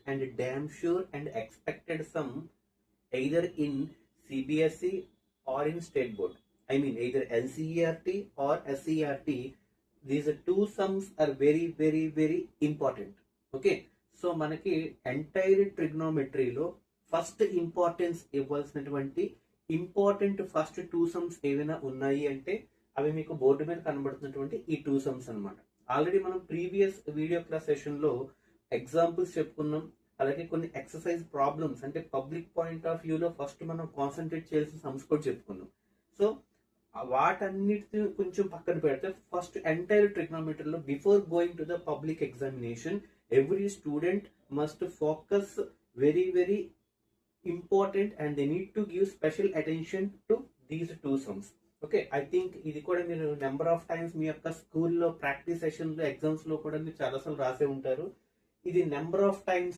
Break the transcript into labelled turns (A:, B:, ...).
A: and damn sure and expected sum either in CBSE or in state board. I mean either NCERT or SCERT. These two sums are very very very important. Okay, so మనకి entire ట్రిగ్నోమెట్రీలో first importance ఇవ్వాల్సినటువంటి important first two sums ఏవైనా ఉన్నాయి అంటే అవి మీకు board మీద కనబడుతున్నటువంటి ఈ టూ సమ్స్ అన్నమాట. ఆల్రెడీ మనం ప్రీవియస్ వీడియో క్లాస్ సెషన్ లో ఎగ్జాంపుల్స్ చెప్పుకున్నాం, అలాగే కొన్ని ఎక్సర్సైజ్ ప్రాబ్లమ్స్ అంటే పబ్లిక్ పాయింట్ ఆఫ్ వ్యూలో ఫస్ట్ మనం కాన్సన్ట్రేట్ చేయాల్సిన సమ్స్ కూడా చెప్పుకున్నాం. సో వాటన్నిటిని కొంచెం పక్కన పెడితే ఫస్ట్ ఎంటైర్ ట్రిగ్నోమెట్రీలో before going to the public examination every student must focus very very important and they need to give special attention to these two sums. Okay, I think ఇది కూడా మీరు నెంబర్ ఆఫ్ టైమ్స్ మీ యొక్క స్కూల్లో practice session లో exams లో కూడా మీరు చాలాసార్లు రాసే ఉంటారు. ఇది నెంబర్ ఆఫ్ టైమ్స్